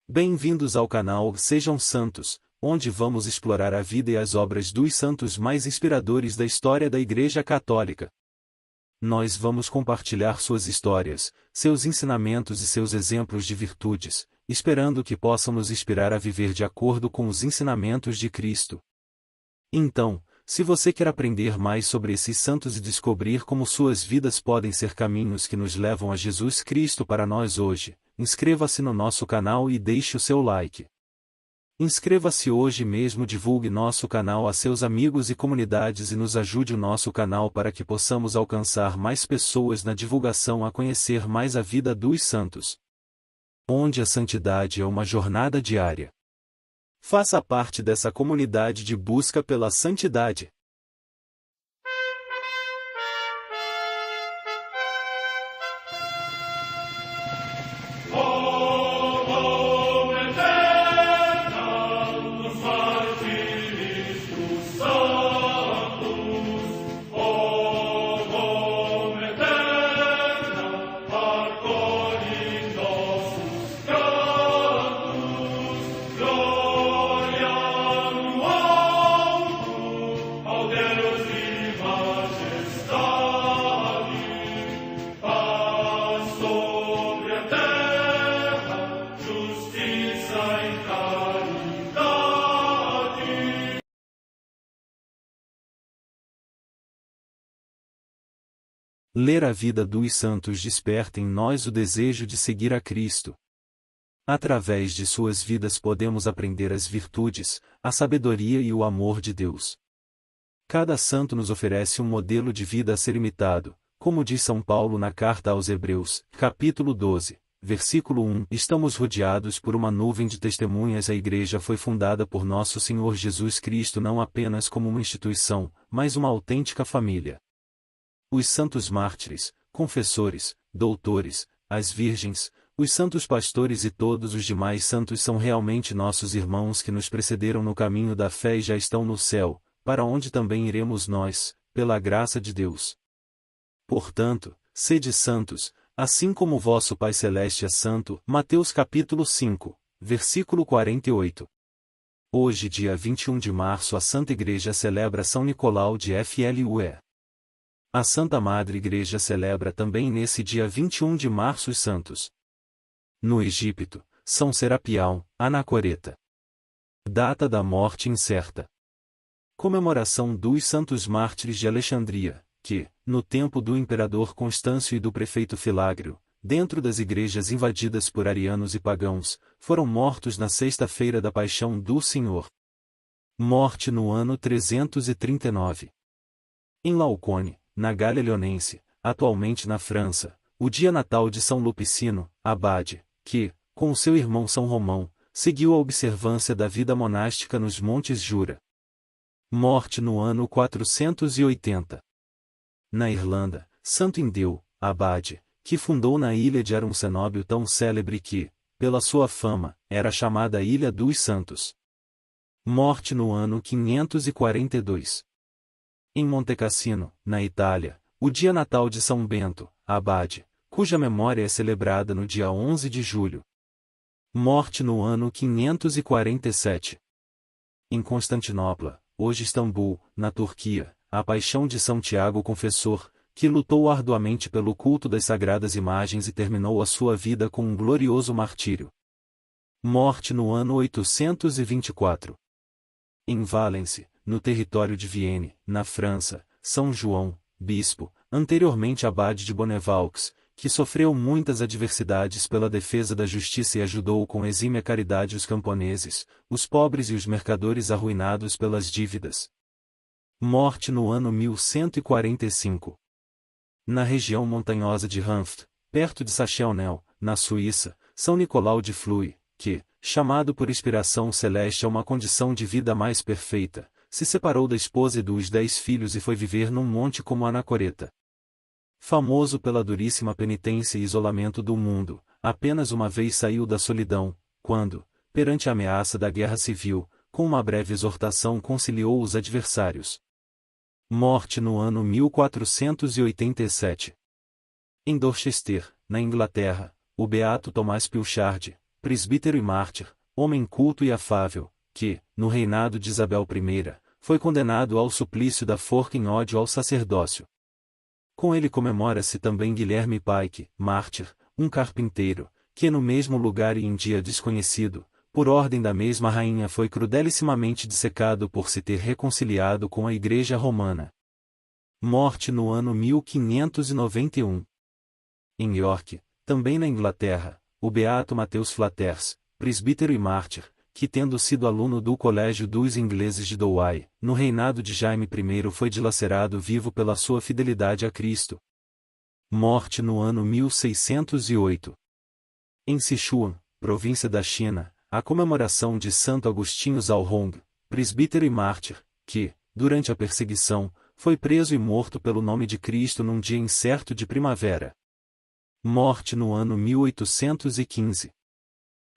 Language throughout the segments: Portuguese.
Bem-vindos ao canal Sejam Santos, onde vamos explorar a vida e as obras dos santos mais inspiradores da história da Igreja Católica. Nós vamos compartilhar suas histórias, seus ensinamentos e seus exemplos de virtudes, esperando que possam nos inspirar a viver de acordo com os ensinamentos de Cristo. Então, se você quer aprender mais sobre esses santos e descobrir como suas vidas podem ser caminhos que nos levam a Jesus Cristo para nós hoje, inscreva-se no nosso canal e deixe o seu like. Inscreva-se hoje mesmo, divulgue nosso canal a seus amigos e comunidades e nos ajude o nosso canal para que possamos alcançar mais pessoas na divulgação a conhecer mais a vida dos santos. Onde a santidade é uma jornada diária. Faça parte dessa comunidade de busca pela santidade. Ler a vida dos santos desperta em nós o desejo de seguir a Cristo. Através de suas vidas podemos aprender as virtudes, a sabedoria e o amor de Deus. Cada santo nos oferece um modelo de vida a ser imitado, como diz São Paulo na carta aos Hebreus, capítulo 12, versículo 1. Estamos rodeados por uma nuvem de testemunhas. A Igreja foi fundada por nosso Senhor Jesus Cristo não apenas como uma instituição, mas uma autêntica família. Os santos mártires, confessores, doutores, as virgens, os santos pastores e todos os demais santos são realmente nossos irmãos que nos precederam no caminho da fé e já estão no céu, para onde também iremos nós, pela graça de Deus. Portanto, sede santos, assim como vosso Pai Celeste é santo. Mateus capítulo 5, versículo 48. Hoje, dia 21 de março, a Santa Igreja celebra São Nicolau de Flue. A Santa Madre Igreja celebra também nesse dia 21 de março os santos. No Egito, São Serapião, Anacoreta. Data da morte incerta. Comemoração dos santos mártires de Alexandria, que, no tempo do imperador Constâncio e do prefeito Filágrio, dentro das igrejas invadidas por arianos e pagãos, foram mortos na sexta-feira da Paixão do Senhor. Morte no ano 339. Em Laocone, na Gália Leonense, atualmente na França, o dia natal de São Lupicino, abade, que, com seu irmão São Romão, seguiu a observância da vida monástica nos Montes Jura. Morte no ano 480. Na Irlanda, Santo Indeu, abade, que fundou na ilha de Aruncenóbio tão célebre que, pela sua fama, era chamada Ilha dos Santos. Morte no ano 542. Em Montecassino, na Itália, o dia natal de São Bento, abade, cuja memória é celebrada no dia 11 de julho. Morte no ano 547. Em Constantinopla, hoje Istambul, na Turquia, a paixão de São Tiago Confessor, que lutou arduamente pelo culto das sagradas imagens e terminou a sua vida com um glorioso martírio. Morte no ano 824. Em Valence, no território de Vienne, na França, São João, bispo, anteriormente abade de Bonnevaux, que sofreu muitas adversidades pela defesa da justiça e ajudou com exímia caridade os camponeses, os pobres e os mercadores arruinados pelas dívidas. Morte no ano 1145. Na região montanhosa de Hanft, perto de Sachsenhausen, na Suíça, São Nicolau de Flue, que, chamado por inspiração celeste a uma condição de vida mais perfeita, se separou da esposa e dos 10 filhos e foi viver num monte como Anacoreta. Famoso pela duríssima penitência e isolamento do mundo, apenas uma vez saiu da solidão, quando, perante a ameaça da guerra civil, com uma breve exortação conciliou os adversários. Morte no ano 1487. Em Dorchester, na Inglaterra, o beato Tomás Pilchard, presbítero e mártir, homem culto e afável, que, no reinado de Isabel I, foi condenado ao suplício da forca em ódio ao sacerdócio. Com ele comemora-se também Guilherme Pike, mártir, um carpinteiro, que no mesmo lugar e em dia desconhecido, por ordem da mesma rainha foi crudelissimamente dissecado por se ter reconciliado com a Igreja Romana. Morte no ano 1591. Em York, também na Inglaterra, o beato Mateus Flaters, presbítero e mártir, que tendo sido aluno do Colégio dos Ingleses de Douai, no reinado de Jaime I foi dilacerado vivo pela sua fidelidade a Cristo. Morte no ano 1608. Em Sichuan, província da China, a comemoração de Santo Agostinho Zhaohong, presbítero e mártir, que, durante a perseguição, foi preso e morto pelo nome de Cristo num dia incerto de primavera. Morte no ano 1815.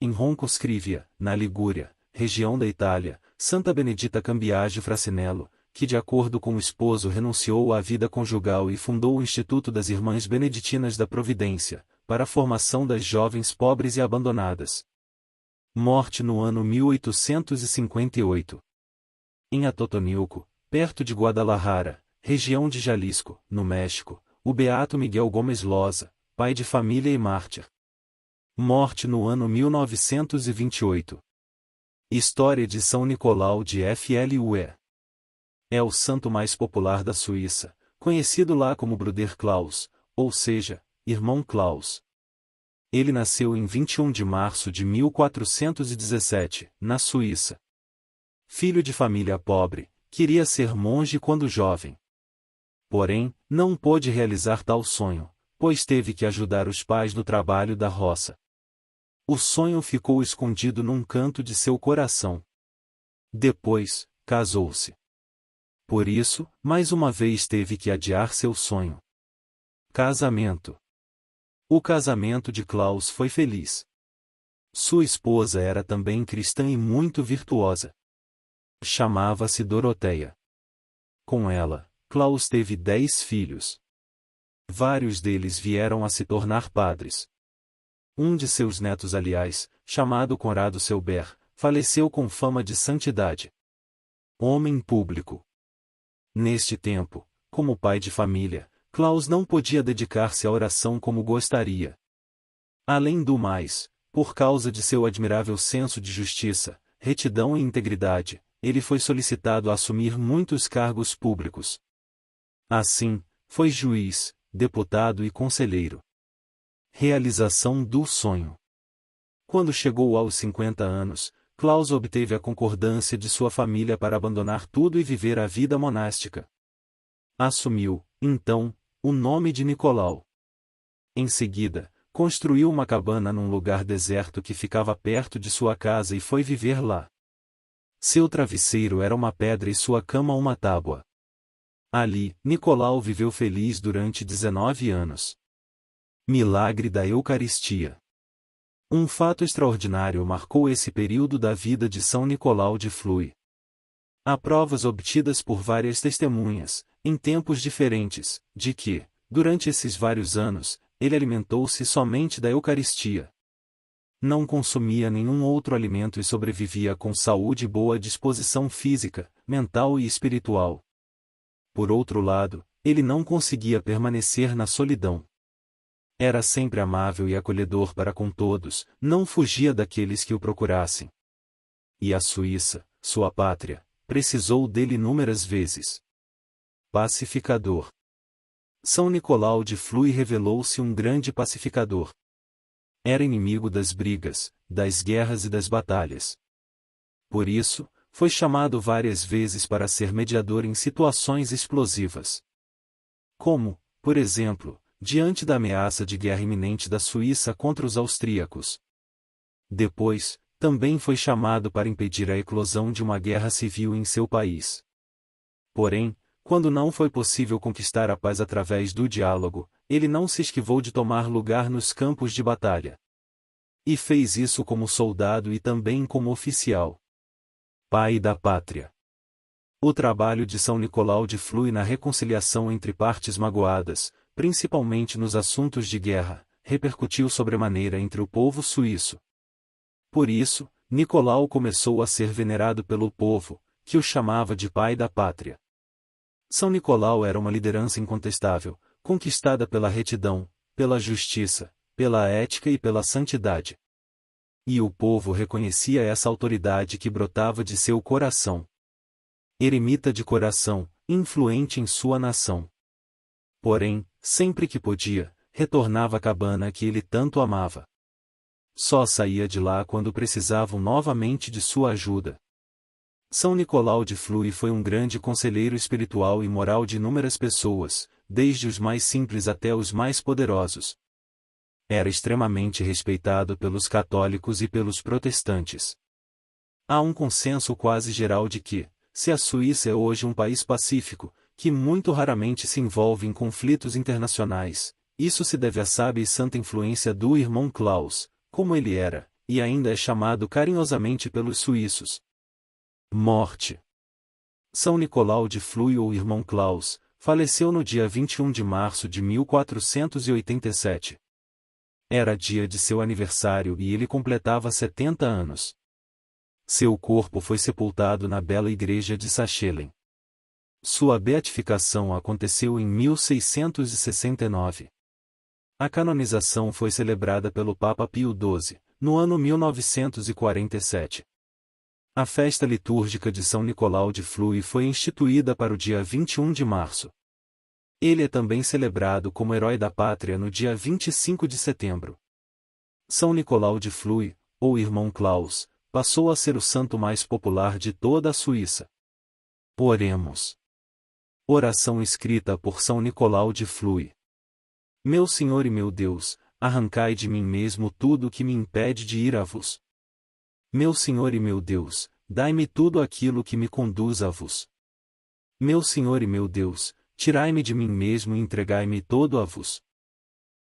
Em Roncoscrivia, na Ligúria, região da Itália, Santa Benedita Cambiagio Frassinello, que de acordo com o esposo renunciou à vida conjugal e fundou o Instituto das Irmãs Beneditinas da Providência, para a formação das jovens pobres e abandonadas. Morte no ano 1858. Em Atotonilco, perto de Guadalajara, região de Jalisco, no México, o beato Miguel Gomes Loza, pai de família e mártir. Morte no ano 1928. História de São Nicolau de Flue. É o santo mais popular da Suíça, conhecido lá como Bruder Klaus, ou seja, Irmão Klaus. Ele nasceu em 21 de março de 1417, na Suíça. Filho de família pobre, queria ser monge quando jovem. Porém, não pôde realizar tal sonho, pois teve que ajudar os pais no trabalho da roça. O sonho ficou escondido num canto de seu coração. Depois, casou-se. Por isso, mais uma vez teve que adiar seu sonho. Casamento. O casamento de Klaus foi feliz. Sua esposa era também cristã e muito virtuosa. Chamava-se Doroteia. Com ela, Klaus teve 10 filhos. Vários deles vieram a se tornar padres. Um de seus netos, aliás, chamado Conrado Selber, faleceu com fama de santidade. Homem público. Neste tempo, como pai de família, Klaus não podia dedicar-se à oração como gostaria. Além do mais, por causa de seu admirável senso de justiça, retidão e integridade, ele foi solicitado a assumir muitos cargos públicos. Assim, foi juiz, deputado e conselheiro. Realização do sonho. Quando chegou aos 50 anos, Klaus obteve a concordância de sua família para abandonar tudo e viver a vida monástica. Assumiu, então, o nome de Nicolau. Em seguida, construiu uma cabana num lugar deserto que ficava perto de sua casa e foi viver lá. Seu travesseiro era uma pedra e sua cama uma tábua. Ali, Nicolau viveu feliz durante 19 anos. Milagre da Eucaristia. Um fato extraordinário marcou esse período da vida de São Nicolau de Flue. Há provas obtidas por várias testemunhas, em tempos diferentes, de que, durante esses vários anos, ele alimentou-se somente da Eucaristia. Não consumia nenhum outro alimento e sobrevivia com saúde e boa disposição física, mental e espiritual. Por outro lado, ele não conseguia permanecer na solidão. Era sempre amável e acolhedor para com todos, não fugia daqueles que o procurassem. E a Suíça, sua pátria, precisou dele inúmeras vezes. Pacificador. São Nicolau de Flue revelou-se um grande pacificador. Era inimigo das brigas, das guerras e das batalhas. Por isso, foi chamado várias vezes para ser mediador em situações explosivas. Como, por exemplo, diante da ameaça de guerra iminente da Suíça contra os austríacos. Depois, também foi chamado para impedir a eclosão de uma guerra civil em seu país. Porém, quando não foi possível conquistar a paz através do diálogo, ele não se esquivou de tomar lugar nos campos de batalha. E fez isso como soldado e também como oficial. Pai da pátria. O trabalho de São Nicolau de Flue na reconciliação entre partes magoadas, principalmente nos assuntos de guerra, repercutiu sobremaneira entre o povo suíço. Por isso, Nicolau começou a ser venerado pelo povo, que o chamava de pai da pátria. São Nicolau era uma liderança incontestável, conquistada pela retidão, pela justiça, pela ética e pela santidade. E o povo reconhecia essa autoridade que brotava de seu coração. Eremita de coração, influente em sua nação. Porém, sempre que podia, retornava à cabana que ele tanto amava. Só saía de lá quando precisavam novamente de sua ajuda. São Nicolau de Fleury foi um grande conselheiro espiritual e moral de inúmeras pessoas, desde os mais simples até os mais poderosos. Era extremamente respeitado pelos católicos e pelos protestantes. Há um consenso quase geral de que, se a Suíça é hoje um país pacífico, que muito raramente se envolve em conflitos internacionais, isso se deve à sábia e santa influência do irmão Klaus, como ele era, e ainda é chamado carinhosamente pelos suíços. Morte. São Nicolau de Fleury ou irmão Klaus, faleceu no dia 21 de março de 1487. Era dia de seu aniversário e ele completava 70 anos. Seu corpo foi sepultado na bela igreja de Sachelen. Sua beatificação aconteceu em 1669. A canonização foi celebrada pelo Papa Pio XII, no ano 1947. A festa litúrgica de São Nicolau de Fleury foi instituída para o dia 21 de março. Ele é também celebrado como herói da pátria no dia 25 de setembro. São Nicolau de Fleury, ou irmão Klaus, passou a ser o santo mais popular de toda a Suíça. Oremos. Oração escrita por São Nicolau de Fleury. Meu Senhor e meu Deus, arrancai de mim mesmo tudo o que me impede de ir a vos. Meu Senhor e meu Deus, dai-me tudo aquilo que me conduz a vos. Meu Senhor e meu Deus, tirai-me de mim mesmo e entregai-me todo a vos.